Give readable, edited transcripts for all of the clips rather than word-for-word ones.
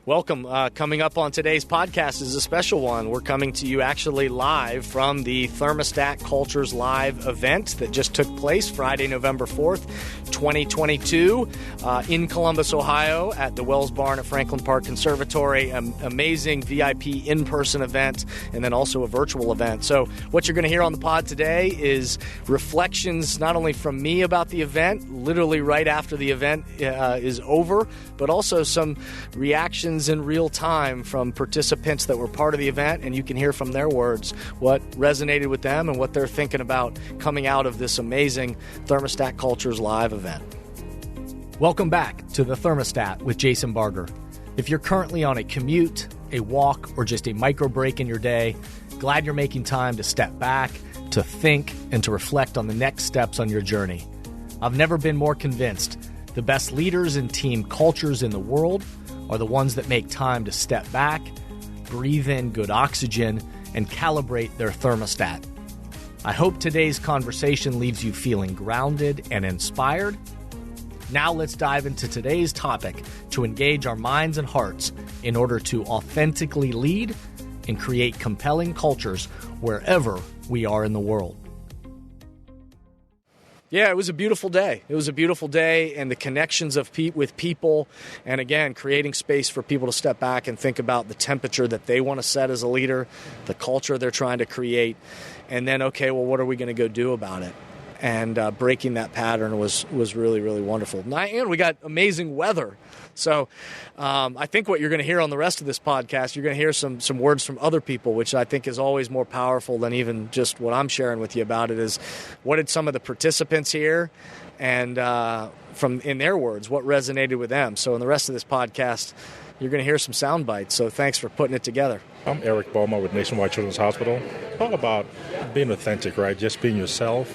Welcome. Coming up on today's podcast is a special one. We're coming to you actually live from the Thermostat Cultures Live event that just took place Friday, November 4th, 2022 in Columbus, Ohio at the Wells Barn at Franklin Park Conservatory. Amazing VIP in-person event and then also a virtual event. So what you're going to hear on the pod today is reflections not only from me about the event, literally right after the event is over, but also some reactions in real time from participants that were part of the event, and you can hear from their words what resonated with them and what they're thinking about coming out of this amazing Thermostat Cultures Live event. Welcome back to the Thermostat with Jason Barger. If you're currently on a commute, a walk, or just a micro break in your day, glad you're making time to step back, to think, and to reflect on the next steps on your journey. I've never been more convinced the best leaders and team cultures in the world are the ones that make time to step back, breathe in good oxygen, and calibrate their thermostat. I hope today's conversation leaves you feeling grounded and inspired. Now let's dive into today's topic to engage our minds and hearts in order to authentically lead and create compelling cultures wherever we are in the world. Yeah, it was a beautiful day. It was a beautiful day, and the connections of with people, and again, creating space for people to step back and think about the temperature that they want to set as a leader, the culture they're trying to create, and then, okay, well, what are we going to go do about it? And breaking that pattern was really, really wonderful. And we got amazing weather. So I think what you're going to hear on the rest of this podcast, you're going to hear some words from other people, which I think is always more powerful than even just what I'm sharing with you about it, is what did some of the participants hear, and from in their words, what resonated with them. So in the rest of this podcast, you're going to hear some sound bites. So thanks for putting it together. I'm Eric Bowman with Nationwide Children's Hospital. It's all about being authentic, right? Just being yourself.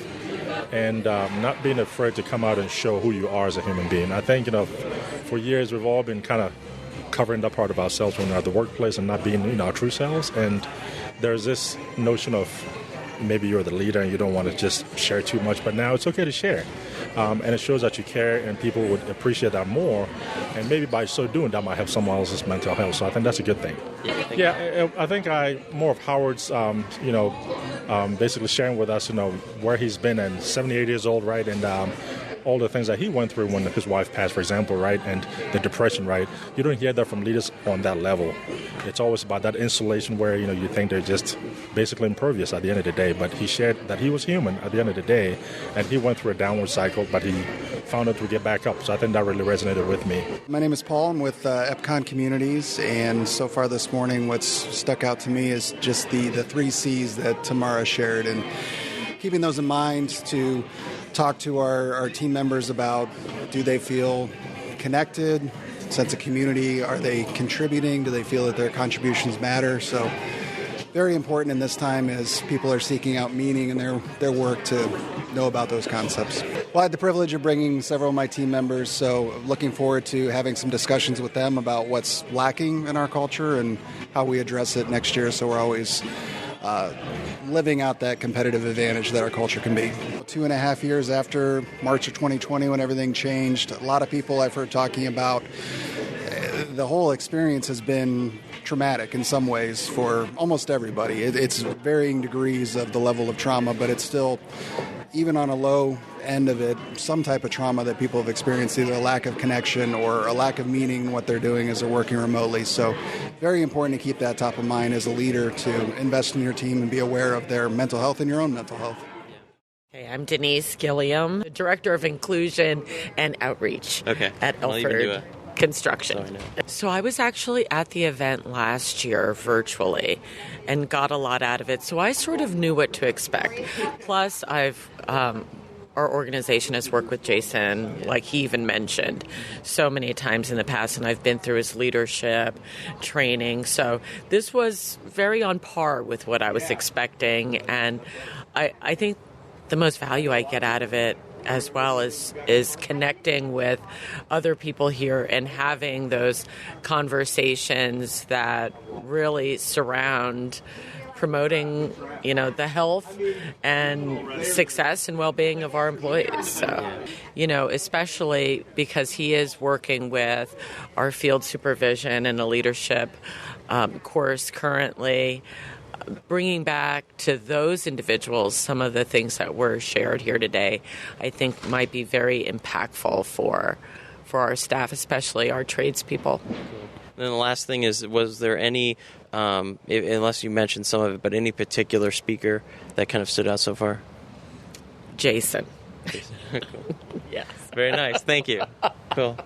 And not being afraid to come out and show who you are as a human being. I think, for years we've all been kind of covering that part of ourselves when we're at the workplace and not being, our true selves. And there's this notion of maybe you're the leader and you don't want to just share too much, but now it's okay to share. And it shows that you care, and people would appreciate that more. And maybe by so doing, that might help someone else's mental health. So I think that's a good thing. I think more of Howard's, basically sharing with us, where he's been, and 78 years old, right? And all the things that he went through when his wife passed, for example, right? And the depression, right? You don't hear that from leaders on that level. It's always about that insulation where, you think they're just basically impervious at the end of the day. But he shared that he was human at the end of the day, and he went through a downward cycle, but he found it to get back up. So I think that really resonated with me. My name is Paul. I'm with Epcon Communities, and so far this morning what's stuck out to me is just the 3 C's that Tamara shared, and keeping those in mind to talk to our team members about, do they feel connected, sense of community, are they contributing, do they feel that their contributions matter? So very important in this time as people are seeking out meaning in their work to know about those concepts. Well, I had the privilege of bringing several of my team members, so looking forward to having some discussions with them about what's lacking in our culture and how we address it next year, so we're always living out that competitive advantage that our culture can be. 2.5 years after March of 2020 when everything changed, a lot of people I've heard talking about the whole experience has been traumatic in some ways for almost everybody. It's varying degrees of the level of trauma, but it's still, even on a low end of it, some type of trauma that people have experienced, either a lack of connection or a lack of meaning in what they're doing as they're working remotely. So very important to keep that top of mind as a leader, to invest in your team and be aware of their mental health and your own mental health. Hey, I'm Denise Gilliam, Director of Inclusion and Outreach at Elford Construction. So I was actually at the event last year virtually and got a lot out of it. So I sort of knew what to expect. Plus, our organization has worked with Jason, like he even mentioned, so many times in the past, and I've been through his leadership training. So this was very on par with what I was expecting, and I think the most value I get out of it as well is connecting with other people here and having those conversations that really surround promoting, the health and success and well-being of our employees. So, especially because he is working with our field supervision and a leadership course currently, bringing back to those individuals some of the things that were shared here today, I think might be very impactful for our staff, especially our tradespeople. And then the last thing is, was there any, unless you mentioned some of it, but any particular speaker that kind of stood out so far? Jason. Cool. Yes. Very nice. Thank you. Cool.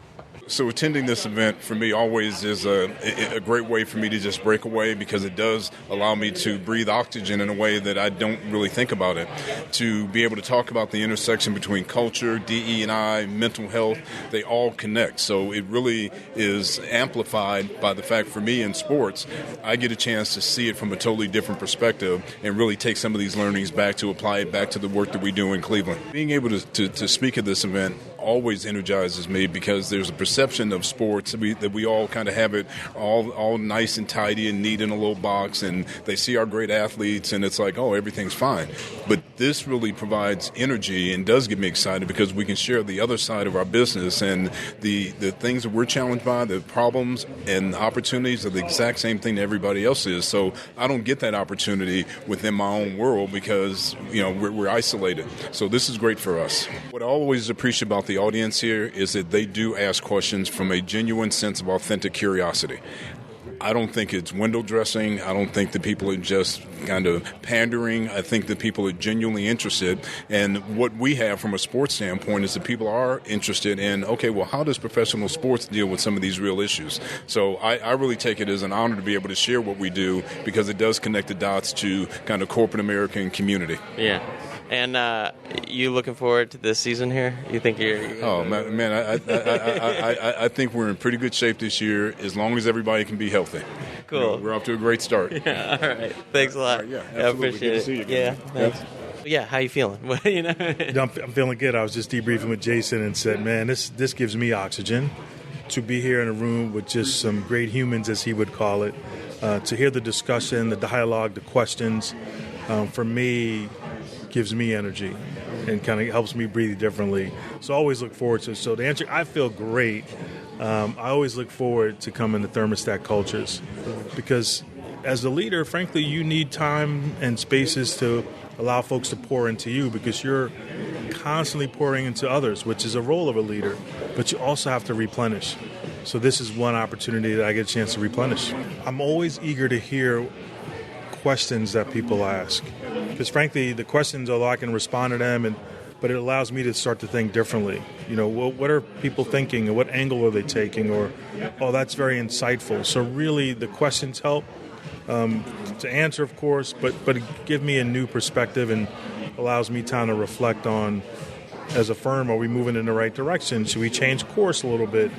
So attending this event for me always is a great way for me to just break away, because it does allow me to breathe oxygen in a way that I don't really think about it. To be able to talk about the intersection between culture, DE&I, mental health, they all connect. So it really is amplified by the fact, for me in sports, I get a chance to see it from a totally different perspective and really take some of these learnings back to apply it back to the work that we do in Cleveland. Being able to speak at this event always energizes me, because there's a perception of sports that we all kind of have it all nice and tidy and neat in a little box, and they see our great athletes and it's like, oh, everything's fine. But this really provides energy and does get me excited, because we can share the other side of our business, and the things that we're challenged by, the problems and opportunities are the exact same thing that everybody else is. So I don't get that opportunity within my own world, because we're isolated. So this is great for us. What I always appreciate about the audience here is that they do ask questions from a genuine sense of authentic curiosity. I don't think it's window dressing. I don't think that people are just kind of pandering. I think that people are genuinely interested. And what we have from a sports standpoint is that people are interested in, okay, well, how does professional sports deal with some of these real issues? So I really take it as an honor to be able to share what we do, because it does connect the dots to kind of corporate American community. Yeah. And you looking forward to this season here? You think you're? Oh man, I think we're in pretty good shape this year, as long as everybody can be healthy. Cool. We're off to a great start. Yeah. All right. Thanks a lot. Right, yeah, I appreciate good it. To see you again. Yeah. Thanks. Yeah. How you feeling? I'm feeling good. I was just debriefing with Jason and said, man, this gives me oxygen to be here in a room with just some great humans, as he would call it, to hear the discussion, the dialogue, the questions. For me, gives me energy and kind of helps me breathe differently. So I always look forward to it. So to answer, I feel great. I always look forward to coming to Thermostat Cultures, because as a leader, frankly, you need time and spaces to allow folks to pour into you, because you're constantly pouring into others, which is a role of a leader, but you also have to replenish. So this is one opportunity that I get a chance to replenish. I'm always eager to hear questions that people ask, because frankly, the questions, although I can respond to them, but it allows me to start to think differently. What are people thinking, and what angle are they taking, or, oh, that's very insightful. So really, the questions help to answer, of course, but give me a new perspective and allows me time to reflect on, as a firm, are we moving in the right direction? Should we change course a little bit?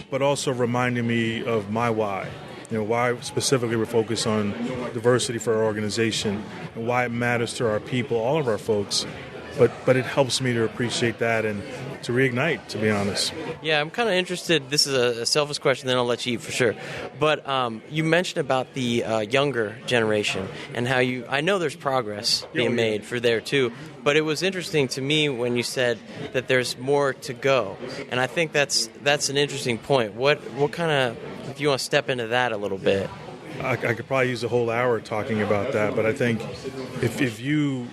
But also reminding me of my why. Why specifically we're focused on diversity for our organization, and why it matters to our people, all of our folks. But it helps me to appreciate that and to reignite, to be honest. Yeah, I'm kind of interested. This is a selfish question, then I'll let you eat for sure. But you mentioned about the younger generation and how I know there's progress being made for there too, but it was interesting to me when you said that there's more to go. And I think that's an interesting point. What kind of, if you want to step into that a little bit. I could probably use a whole hour talking about that, but I think if you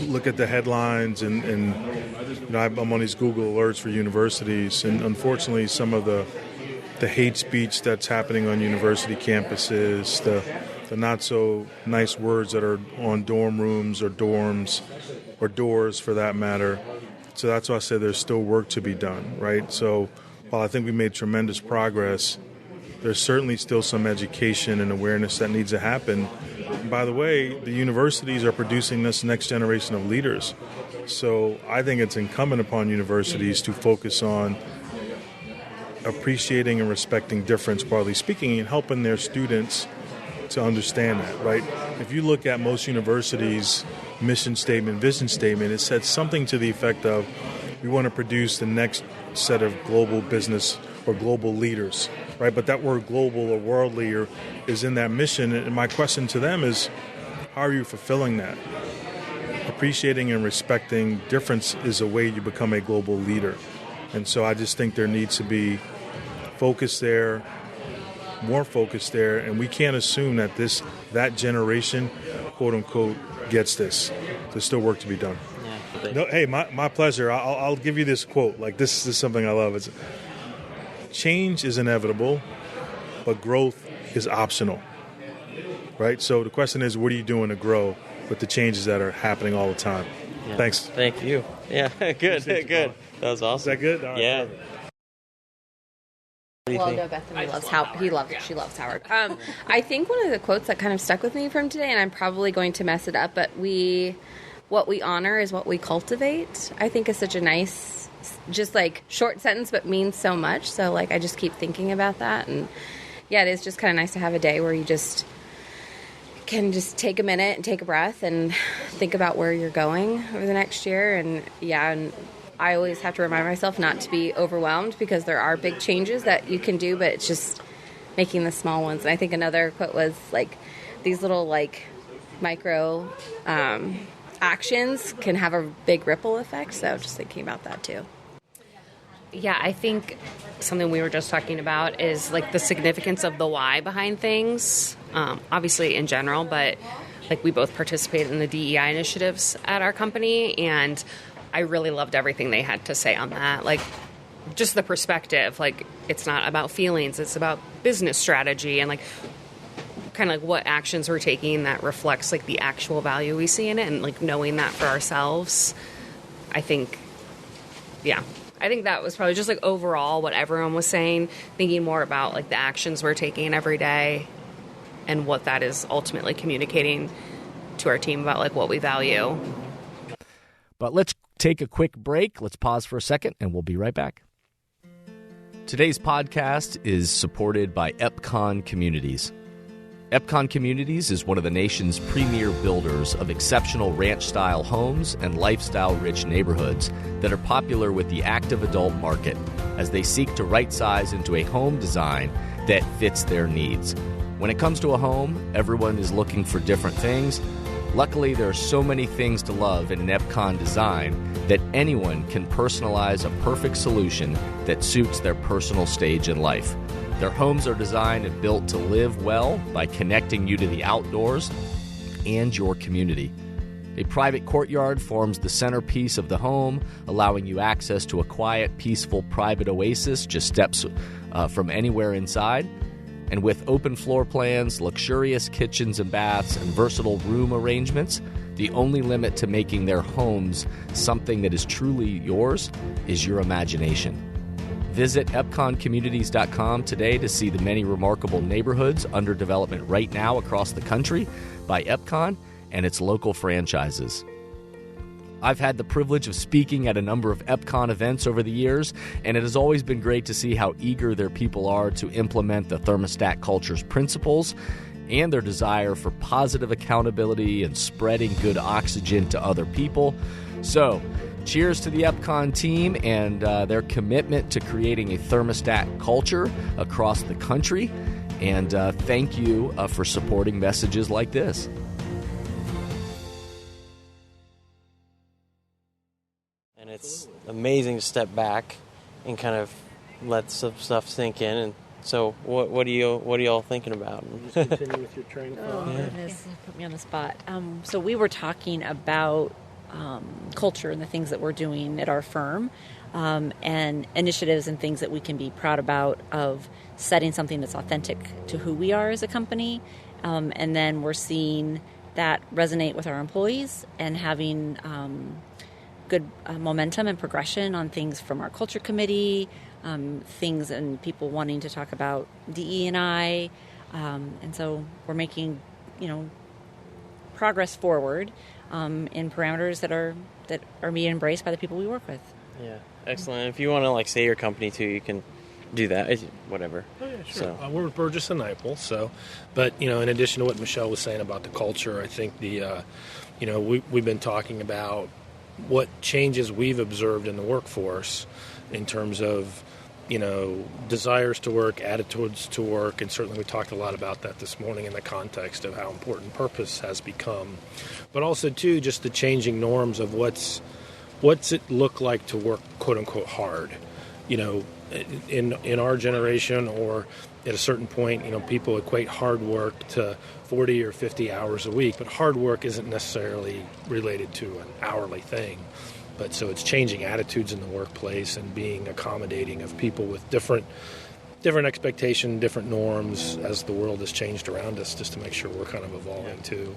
look at the headlines and I'm on these Google alerts for universities, and unfortunately some of the hate speech that's happening on university campuses, the not so nice words that are on dorm rooms or dorms or doors for that matter. So that's why I said there's still work to be done, right? So while I think we made tremendous progress, there's certainly still some education and awareness that needs to happen. And by the way, the universities are producing this next generation of leaders. So I think it's incumbent upon universities to focus on appreciating and respecting difference, broadly speaking, and helping their students to understand that, right? If you look at most universities' mission statement, vision statement, it said something to the effect of, we want to produce the next set of global business or global leaders, right? But that word global or world leader is in that mission. And my question to them is, how are you fulfilling that? Appreciating and respecting difference is a way you become a global leader. And so I just think there needs to be focus there, more focus there, and we can't assume that that generation, quote unquote, gets this. There's still work to be done. Yeah, no, hey, my pleasure. I'll give you this quote. Like, this is something I love. It's, change is inevitable, but growth is optional. Right? So the question is, what are you doing to grow with the changes that are happening all the time? Yeah. Thanks. Thank you. Yeah, good. That was awesome. Is that good? All right, yeah. perfect. Well, no, Bethany she loves Howard. I think one of the quotes that kind of stuck with me from today, and I'm probably going to mess it up, but what we honor is what we cultivate, I think is such a nice, just like short sentence, but means so much. So like, I just keep thinking about that. And yeah, it is just kind of nice to have a day where you just can just take a minute and take a breath and think about where you're going over the next year. And yeah, and I always have to remind myself not to be overwhelmed because there are big changes that you can do, but it's just making the small ones. And I think another quote was like, these little like micro actions can have a big ripple effect. So just thinking about that too. Yeah, I think something we were just talking about is like the significance of the why behind things, obviously in general, but like we both participate in the DEI initiatives at our company, and I really loved everything they had to say on that. Like, just the perspective, like, it's not about feelings, it's about business strategy and, like, kind of like what actions we're taking that reflects, like, the actual value we see in it and, like, knowing that for ourselves. I think that was probably just, like, overall what everyone was saying, thinking more about, like, the actions we're taking every day and what that is ultimately communicating to our team about, like, what we value. But let's take a quick break. Let's pause for a second, and we'll be right back. Today's podcast is supported by Epcon Communities. Epcon Communities is one of the nation's premier builders of exceptional ranch-style homes and lifestyle-rich neighborhoods that are popular with the active adult market as they seek to right-size into a home design that fits their needs. When it comes to a home, everyone is looking for different things. Luckily, there are so many things to love in an Epcon design that anyone can personalize a perfect solution that suits their personal stage in life. Their homes are designed and built to live well by connecting you to the outdoors and your community. A private courtyard forms the centerpiece of the home, allowing you access to a quiet, peaceful, private oasis just steps from anywhere inside. And with open floor plans, luxurious kitchens and baths, and versatile room arrangements, the only limit to making their homes something that is truly yours is your imagination. Visit EpconCommunities.com today to see the many remarkable neighborhoods under development right now across the country by Epcon and its local franchises. I've had the privilege of speaking at a number of Epcon events over the years, and it has always been great to see how eager their people are to implement the Thermostat culture's principles and their desire for positive accountability and spreading good oxygen to other people. So, cheers to the Epcon team and their commitment to creating a Thermostat culture across the country, and thank you for supporting messages like this. It's amazing to step back and kind of let some stuff sink in. And so, what are you all thinking about? Just continue with your train of thought. Oh goodness, put me on the spot. So we were talking about culture and the things that we're doing at our firm, and initiatives and things that we can be proud about of setting something that's authentic to who we are as a company, and then we're seeing that resonate with our employees and having good momentum and progression on things from our culture committee, things and people wanting to talk about DE&I, and so we're making, progress forward in parameters that are being embraced by the people we work with. Yeah, excellent. If you want to say your company too, you can do that. Whatever. Oh yeah, sure. So. We're with Burgess and Nyepel. So, but in addition to what Michelle was saying about the culture, I think we've been talking about what changes we've observed in the workforce in terms of desires to work, attitudes to work, and certainly we talked a lot about that this morning in the context of how important purpose has become. But also, too, just the changing norms of what's it look like to work, quote-unquote, hard. In our generation or at a certain point, people equate hard work to 40 or 50 hours a week, but hard work isn't necessarily related to an hourly thing. But so it's changing attitudes in the workplace and being accommodating of people with different expectations, different norms as the world has changed around us, just to make sure we're kind of evolving too.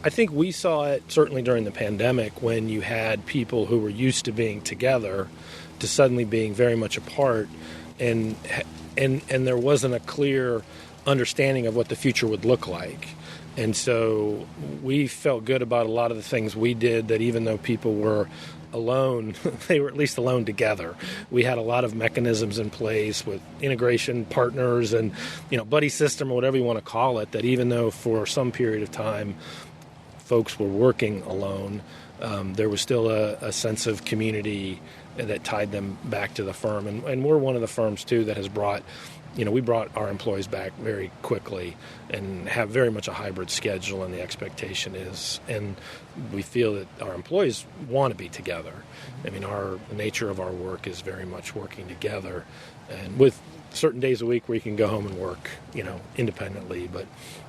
I think we saw it certainly during the pandemic when you had people who were used to being together to suddenly being very much apart, and there wasn't a clear understanding of what the future would look like. And so we felt good about a lot of the things we did, that even though people were alone, they were at least alone together. We had a lot of mechanisms in place with integration partners and, buddy system or whatever you want to call it, that even though for some period of time folks were working alone, there was still a sense of community that tied them back to the firm. And we're one of the firms, too, that has brought, we brought our employees back very quickly and have very much a hybrid schedule, and the expectation is, and we feel that our employees want to be together. I mean, the nature of our work is very much working together, and with certain days a week where you can go home and work, independently, but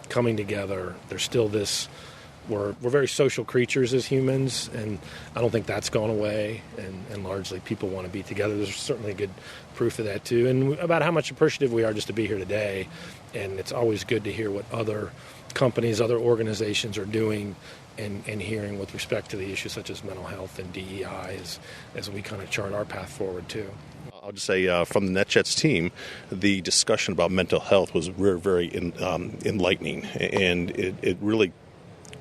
coming together, there's still this. We're very social creatures as humans, and I don't think that's gone away, and largely people want to be together. There's certainly good proof of that, too, and about how much appreciative we are just to be here today, and it's always good to hear what other companies, other organizations are doing and hearing with respect to the issues such as mental health and DEI as we kind of chart our path forward, too. I'll just say from the NetJets team, the discussion about mental health was very, very enlightening, and it really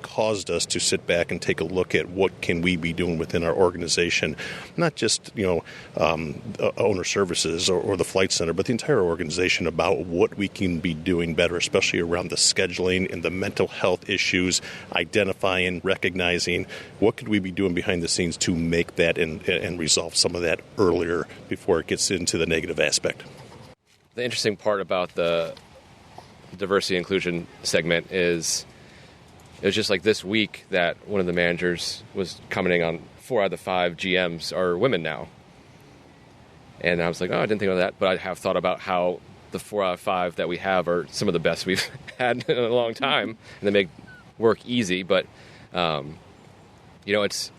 caused us to sit back and take a look at what can we be doing within our organization, not just owner services or the flight center, but the entire organization, about what we can be doing better, especially around the scheduling and the mental health issues, identifying, recognizing what could we be doing behind the scenes to make that and resolve some of that earlier before it gets into the negative aspect. The interesting part about the diversity inclusion segment is it was just like this week that one of the managers was commenting on 4 out of the 5 GMs are women now. And I was like, I didn't think of that. But I have thought about how the 4 out of 5 that we have are some of the best we've had in a long time. And they make work easy. But, it's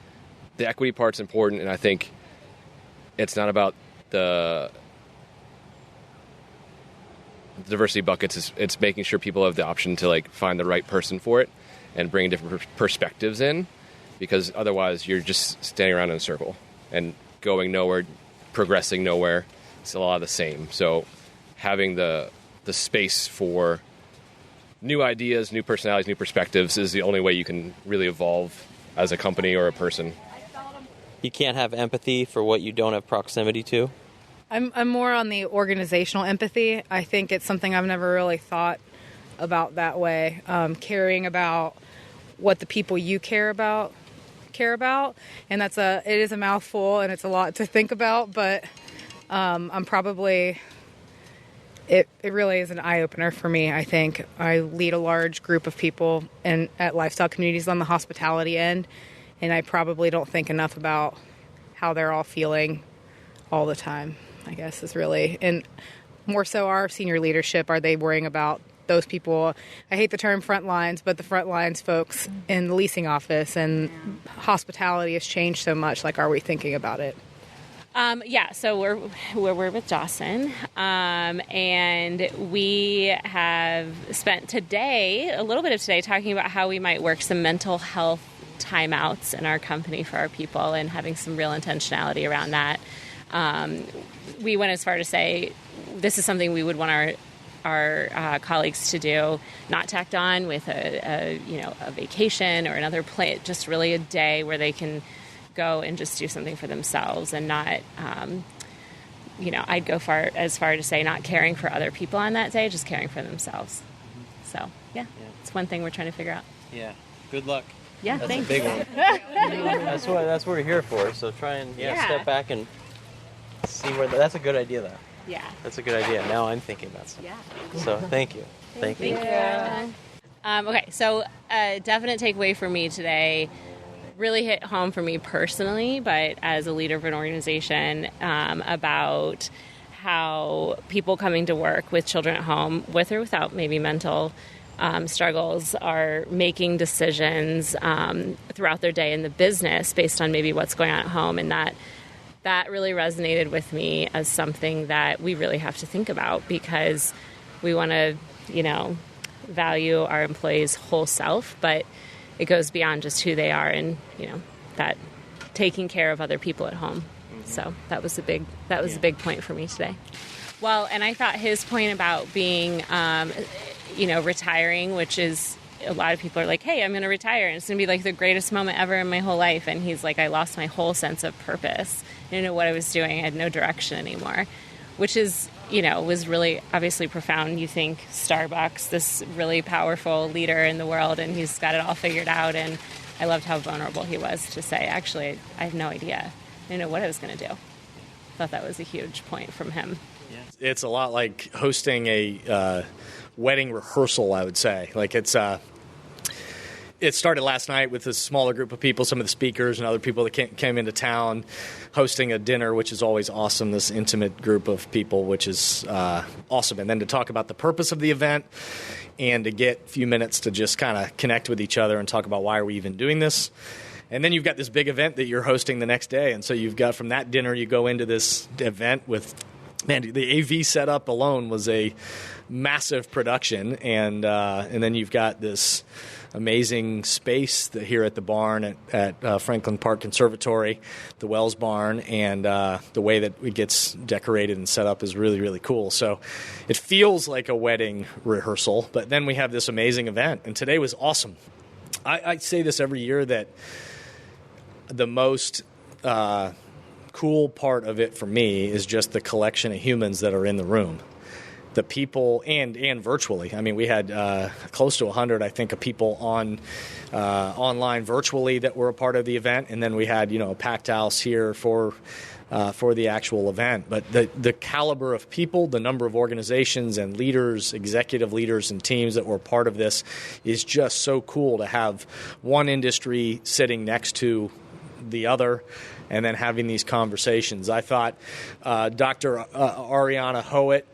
the equity part's important. And I think it's not about the diversity buckets. It's making sure people have the option to find the right person for it and bring different perspectives in, because otherwise you're just standing around in a circle and going nowhere, progressing nowhere. It's a lot of the same. So having the space for new ideas, new personalities, new perspectives is the only way you can really evolve as a company or a person. You can't have empathy for what you don't have proximity to? I'm more on the organizational empathy. I think it's something I've never really thought about that way. Caring about what the people you care about, and it is a mouthful and it's a lot to think about, but I'm probably, it really is an eye-opener for me. I think I lead a large group of people at lifestyle communities on the hospitality end, and I probably don't think enough about how they're all feeling all the time, I guess, is really, and more so our senior leadership, are they worrying about those people? I hate the term front lines, but the front lines folks in the leasing office and hospitality has changed so much. Are we thinking about it? So we're with Dawson, and we have spent a little bit of today talking about how we might work some mental health timeouts in our company for our people and having some real intentionality around that. We went as far to say this is something we would want our colleagues to do, not tacked on with a vacation or another play, just really a day where they can go and just do something for themselves and not, I'd go as far to say not caring for other people on that day, just caring for themselves. So, it's one thing we're trying to figure out. Yeah. Good luck. Yeah, that's thanks. a big one. That's what we're here for. So try and step back and see where that's a good idea, though. Yeah. That's a good idea. Now I'm thinking about stuff. Yeah. So thank you. Thank you. Okay, so a definite takeaway for me today really hit home for me personally, but as a leader of an organization, about how people coming to work with children at home, with or without maybe mental struggles, are making decisions throughout their day in the business based on maybe what's going on at home, and that really resonated with me as something that we really have to think about, because we want to, value our employees' whole self, but it goes beyond just who they are, and that taking care of other people at home. Mm-hmm. So that was a big point for me today. Well, and I thought his point about being, retiring, which is, a lot of people are like, hey, I'm going to retire, and it's going to be like the greatest moment ever in my whole life. And he's like, I lost my whole sense of purpose. I didn't know what I was doing. I had no direction anymore, which is, was really obviously profound. You think Starbucks, this really powerful leader in the world, and he's got it all figured out. And I loved how vulnerable he was to say, actually, I have no idea. I didn't know what I was going to do. I thought that was a huge point from him. Yeah. It's a lot like hosting a wedding rehearsal, I would say. Like it started last night with a smaller group of people, some of the speakers and other people that came into town, hosting a dinner, which is always awesome, this intimate group of people, which is awesome. And then to talk about the purpose of the event and to get a few minutes to just kind of connect with each other and talk about why are we even doing this. And then you've got this big event that you're hosting the next day. And so you've got, from that dinner, you go into this event with, man, the AV setup alone was a massive production. And then you've got this amazing space here at the barn at Franklin Park Conservatory, the Wells Barn, and the way that it gets decorated and set up is really, really cool. So it feels like a wedding rehearsal, but then we have this amazing event, and today was awesome. I say this every year that the most cool part of it for me is just the collection of humans that are in the room. The people, and virtually. I mean, we had close to 100, I think, of people online virtually that were a part of the event, and then we had, a packed house here for the actual event. But the caliber of people, the number of organizations and leaders, executive leaders and teams that were part of this is just so cool to have one industry sitting next to the other, and then having these conversations. I thought Dr. Ariana Howitt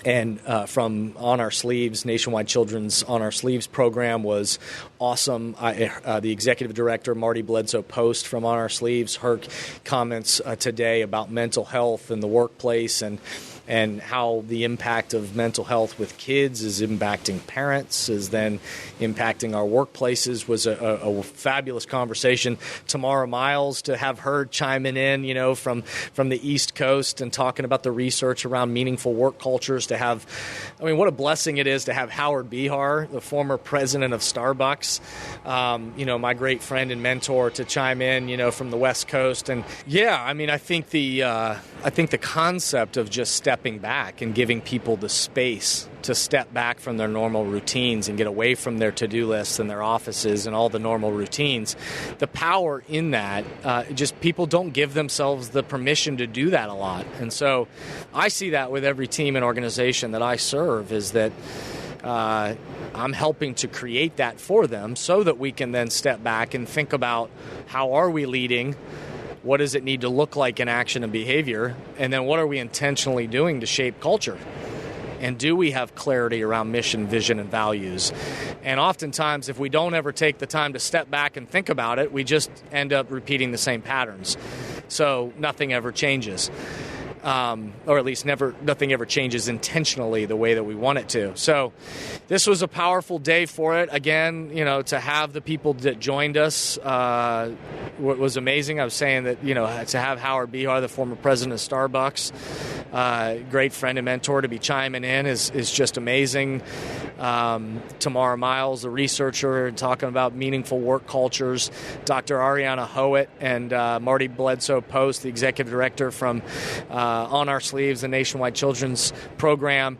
and from On Our Sleeves, Nationwide Children's On Our Sleeves program was awesome. The executive director, Marty Bledsoe Post from On Our Sleeves, her comments today about mental health in the workplace and how the impact of mental health with kids is impacting parents, is then impacting our workplaces, was a fabulous conversation. Tamara Miles, to have her chiming in, from the East Coast and talking about the research around meaningful work cultures, to have, what a blessing it is to have Howard Behar, the former president of Starbucks, my great friend and mentor, to chime in, from the West Coast. And yeah, I think the concept of just stepping back and giving people the space to step back from their normal routines and get away from their to-do lists and their offices and all the normal routines, the power in that, just people don't give themselves the permission to do that a lot. And so I see that with every team and organization that I serve, is that I'm helping to create that for them so that we can then step back and think about, how are we leading? What does it need to look like in action and behavior? And then what are we intentionally doing to shape culture? And do we have clarity around mission, vision, and values? And oftentimes, if we don't ever take the time to step back and think about it, we just end up repeating the same patterns. So nothing ever changes. Or at least nothing ever changes intentionally the way that we want it to. So this was a powerful day for it. Again, to have the people that joined us was amazing. I was saying that, to have Howard Behar, the former president of Starbucks, great friend and mentor, to be chiming in is just amazing. Tamara Miles, the researcher, talking about meaningful work cultures. Dr. Ariana Howitt and Marty Bledsoe Post, the executive director from On Our Sleeves, the Nationwide Children's program.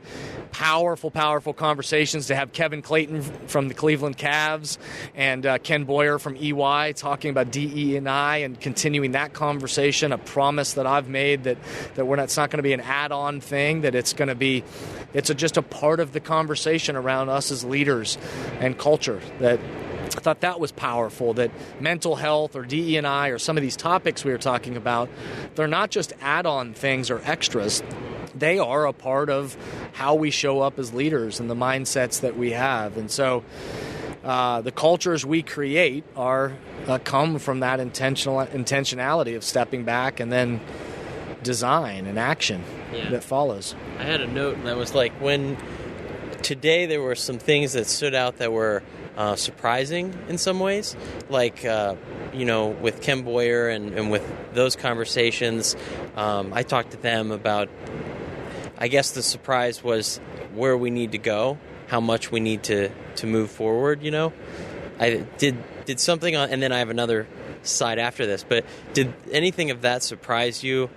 powerful conversations to have Kevin Clayton from the Cleveland Cavs and Ken Boyer from EY talking about DE&I and continuing that conversation. A promise that I've made that it's not going to be an add-on thing, that it's just a part of the conversation around us as leaders and culture. That I thought that was powerful, that mental health or DE&I or some of these topics we were talking about, they're not just add-on things or extras. They are a part of how we show up as leaders and the mindsets that we have. And so the cultures we create come from that intentionality of stepping back and then design and action that follows. I had a note that was like, when today there were some things that stood out that were surprising in some ways, like with Ken Boyer and with those conversations. I talked to them about, I guess the surprise was where we need to go, how much we need to move forward. I did something on, and then I have another side after this, but did anything of that surprise you,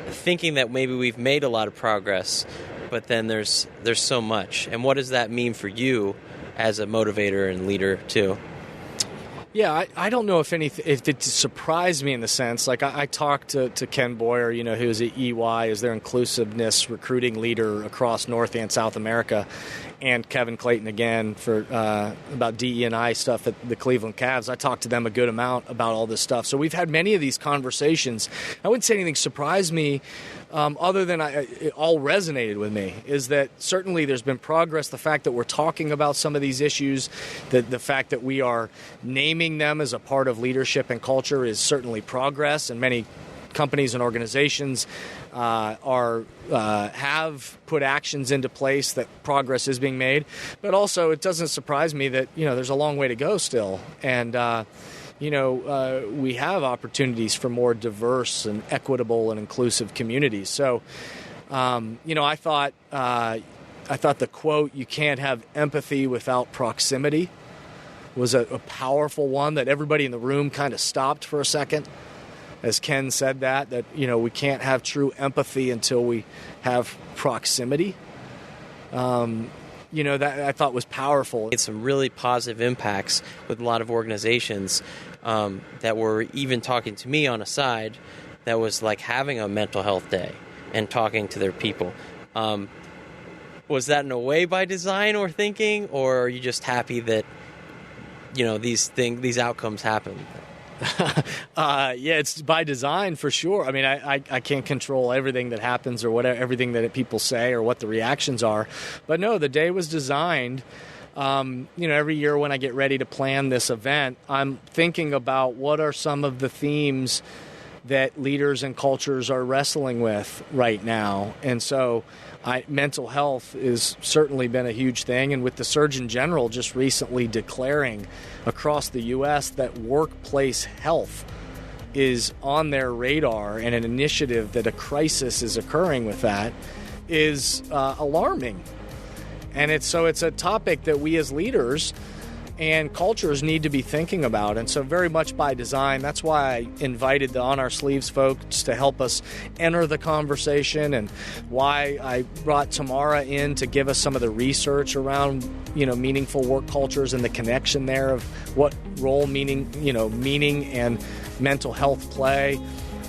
thinking that maybe we've made a lot of progress, but then there's so much? And what does that mean for you as a motivator and leader too? Yeah, I don't know if it surprised me in the sense, like I talked to Ken Boyer, who's at EY, as their inclusiveness recruiting leader across North and South America, and Kevin Clayton again for about DE&I stuff at the Cleveland Cavs. I talked to them a good amount about all this stuff. So we've had many of these conversations. I wouldn't say anything surprised me, other than it all resonated with me, is that certainly there's been progress. The fact that we're talking about some of these issues, the fact that we are naming them as a part of leadership and culture is certainly progress, and many companies and organizations have put actions into place that progress is being made. But also, it doesn't surprise me that there's a long way to go still, and we have opportunities for more diverse and equitable and inclusive communities. So, I thought the quote, "You can't have empathy without proximity," was a powerful one that everybody in the room kind of stopped for a second as Ken said that we can't have true empathy until we have proximity. That I thought was powerful. It's some really positive impacts with a lot of organizations that were even talking to me on a side that was like having a mental health day and talking to their people. Was that in a way by design or thinking, or are you just happy that these outcomes happen? It's by design for sure. I mean, I can't control everything that happens or whatever, everything that people say or what the reactions are. But no, the day was designed. Every year when I get ready to plan this event, I'm thinking about what are some of the themes that leaders and cultures are wrestling with right now. And so mental health has certainly been a huge thing. And with the Surgeon General just recently declaring across the U.S. that workplace health is on their radar and an initiative that a crisis is occurring with that is alarming. And it's a topic that we as leaders and cultures need to be thinking about. And so very much by design, that's why I invited the On Our Sleeves folks to help us enter the conversation, and why I brought Tamara in to give us some of the research around, meaningful work cultures and the connection there of what role meaning and mental health play.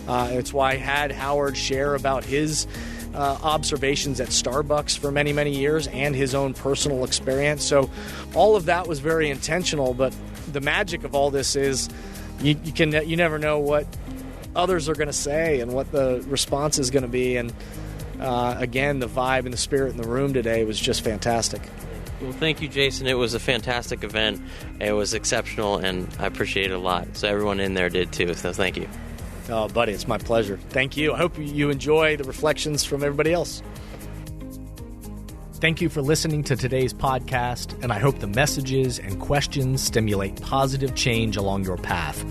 It's why I had Howard share about his observations at Starbucks for many, many years and his own personal experience. So all of that was very intentional, but the magic of all this is you never know what others are going to say and what the response is going to be. And again, the vibe and the spirit in the room today was just fantastic. Well, thank you, Jason. It was a fantastic event. It was exceptional, and I appreciate it a lot. So everyone in there did too, so thank you. Oh, buddy, it's my pleasure. Thank you. I hope you enjoy the reflections from everybody else. Thank you for listening to today's podcast, and I hope the messages and questions stimulate positive change along your path.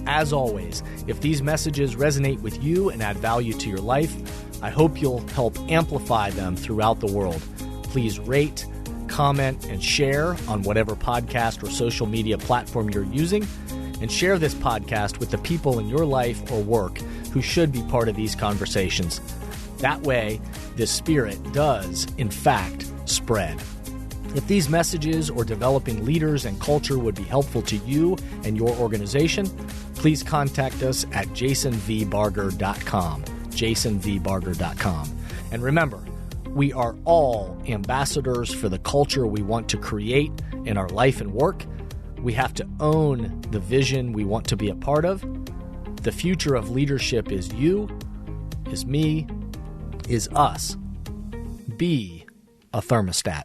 As always, if these messages resonate with you and add value to your life, I hope you'll help amplify them throughout the world. Please rate, comment, and share on whatever podcast or social media platform you're using. And share this podcast with the people in your life or work who should be part of these conversations. That way, this spirit does, in fact, spread. If these messages or developing leaders and culture would be helpful to you and your organization, please contact us at jasonvbarger.com, jasonvbarger.com. And remember, we are all ambassadors for the culture we want to create in our life and work. We have to own the vision we want to be a part of. The future of leadership is you, is me, is us. Be a thermostat.